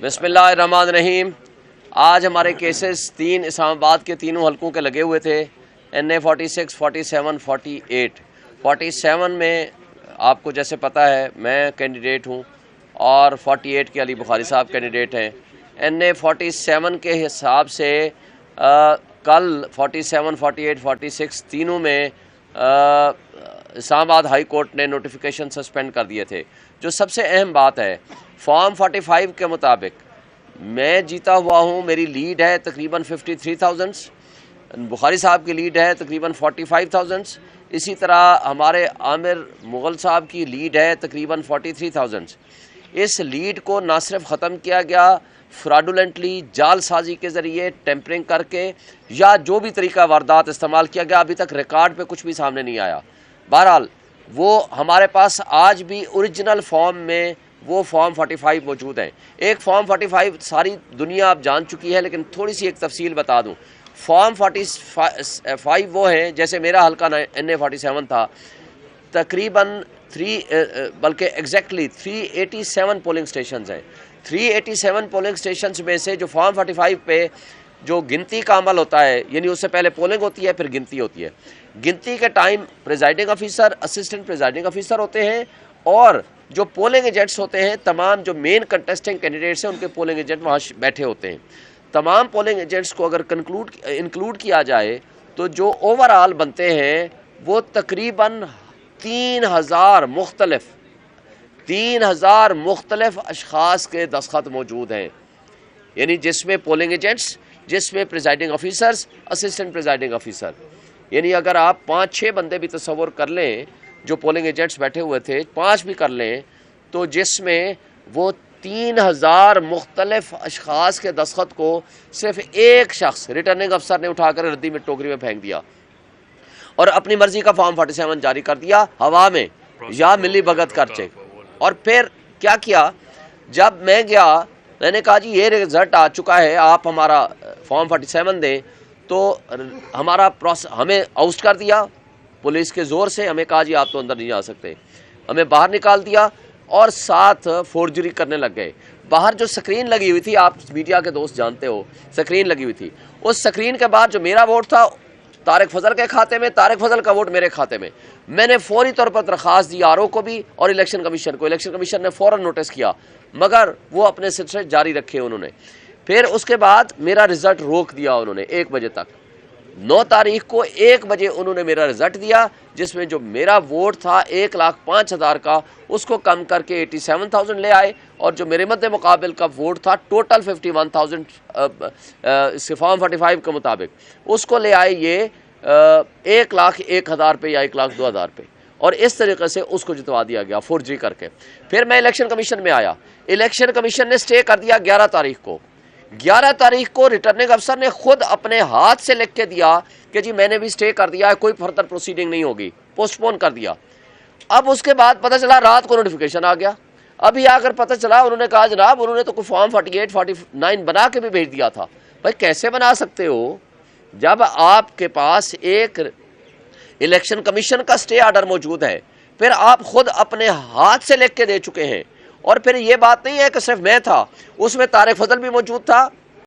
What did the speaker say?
بسم اللہ الرحمن الرحیم۔ آج ہمارے کیسز تین اسلام آباد کے تینوں حلقوں کے لگے ہوئے تھے، NA 46, 47, 48۔ 47 میں آپ کو جیسے پتہ ہے میں کینڈیڈیٹ ہوں اور 48 کے علی بخاری صاحب کینڈیڈیٹ ہیں۔ NA 47 کے حساب سے کل 47, 48, 46 تینوں میں اسلام آباد ہائی کورٹ نے نوٹیفیکیشن سسپینڈ کر دیے تھے۔ جو سب سے اہم بات ہے، فارم 45 کے مطابق میں جیتا ہوا ہوں، میری لیڈ ہے تقریباً 53,000، بخاری صاحب کی لیڈ ہے تقریباً 45,000، اسی طرح ہمارے عامر مغل صاحب کی لیڈ ہے تقریباً 43,000۔ اس لیڈ کو نہ صرف ختم کیا گیا فراڈولنٹلی، جال سازی کے ذریعے، ٹیمپرنگ کر کے، یا جو بھی طریقہ واردات استعمال کیا گیا، ابھی تک ریکارڈ پہ کچھ بھی سامنے نہیں آیا۔ بہرحال وہ ہمارے پاس آج بھی اوریجنل فارم میں وہ فارم 45 موجود ہیں۔ ایک فارم 45 ساری دنیا اب جان چکی ہے، لیکن تھوڑی سی ایک تفصیل بتا دوں۔ فارم 45 وہ ہیں، جیسے میرا حلقہ NA 47 تھا، تقریباً بلکہ ایگزیکٹلی 387 پولنگ سٹیشنز ہیں۔ 387 پولنگ سٹیشنز میں سے جو فارم 45 پہ جو گنتی کا عمل ہوتا ہے، یعنی اس سے پہلے پولنگ ہوتی ہے پھر گنتی ہوتی ہے، گنتی کے time presiding officer, assistant presiding officer ہوتے ہیں، اور جو پولنگ ایجنٹس ہوتے ہیں، تمام جو مین کنٹیسٹنگ کینڈیڈیٹس ہیں ان کے پولنگ ایجنٹ وہاں بیٹھے ہوتے ہیں۔ تمام پولنگ ایجنٹس کو اگر انکلوڈ کیا جائے تو جو اوور آل بنتے ہیں وہ تقریباً 3,000 مختلف اشخاص کے دستخط موجود ہیں، یعنی جس میں پولنگ ایجنٹس، جس میں presiding officers, assistant presiding officer, یعنی اگر آپ 5-6 بندے بھی تصور کر لیں جو پولنگ ایجنٹس بیٹھے ہوئے تھے، 5 بھی کر لیں، تو جس میں وہ 3,000 مختلف اشخاص کے دستخط کو صرف ایک شخص ریٹرننگ افسر نے اٹھا کر ردی میں ٹوکری میں پھینک دیا اور اپنی مرضی کا فارم 47 جاری کر دیا ہوا میں، یا ملی بھگت کر چیک۔ اور پھر کیا کیا، جب میں گیا میں نے کہا جی یہ رزلٹ آ چکا ہے، آپ ہمارا فارم 47 دیں، تو ہمیں آؤسٹ کر دیا پولیس کے زور سے، ہمیں کہا جی آپ تو اندر نہیں جا سکتے، ہمیں باہر نکال دیا، اور ساتھ فورجری کرنے لگ گئے۔ باہر جو سکرین لگی ہوئی تھی، آپ میڈیا کے دوست جانتے ہو، سکرین لگی ہوئی تھی، اس سکرین کے بعد جو میرا ووٹ تھا طارق فضل کے کھاتے میں، طارق فضل کا ووٹ میرے کھاتے میں، میں نے فوری طور پر درخواست دی RO کو بھی اور الیکشن کمیشن کو۔ الیکشن کمیشن نے فوراً نوٹس کیا، مگر وہ اپنے سلسلے جاری رکھے انہوں نے۔ پھر اس کے بعد میرا رزلٹ روک دیا انہوں نے 1 بجے تک۔ 9 تاریخ کو 1 بجے انہوں نے میرا رزلٹ دیا، جس میں جو میرا ووٹ تھا 1,05,000 کا، اس کو کم کر کے 87,000 لے آئے، اور جو میرے مد مقابل کا ووٹ تھا ٹوٹل 51,000 اس کے فارم 45 کے مطابق، اس کو لے آئے یہ 1,01,000 پہ یا 1,02,000 پہ، اور اس طریقے سے اس کو جتوا دیا گیا فورجری کر کے۔ پھر میں الیکشن کمیشن میں آیا، الیکشن کمیشن نے سٹے کر دیا 11 تاریخ کو۔ 11 تاریخ کو ریٹرننگ افسر نے خود اپنے ہاتھ سے لکھ کے دیا کہ جی میں نے بھی سٹے کر دیا ہے، کوئی فردر پروسیڈنگ نہیں ہوگی، پوسٹ پون کر دیا۔ اب اس کے بعد پتہ چلا رات کو نوٹیفیکیشن آ گیا، ابھی آ کر پتہ چلا انہوں نے کہا جناب انہوں نے تو کوئی فارم 48, 49 بنا کے بھی بھیج دیا تھا۔ بھائی کیسے بنا سکتے ہو جب آپ کے پاس ایک الیکشن کمیشن کا سٹے آرڈر موجود ہے، پھر آپ خود اپنے ہاتھ سے لکھ کے دے چکے ہیں، اور پھر یہ بات نہیں ہے کہ صرف میں تھا، اس میں طارق فضل بھی موجود تھا،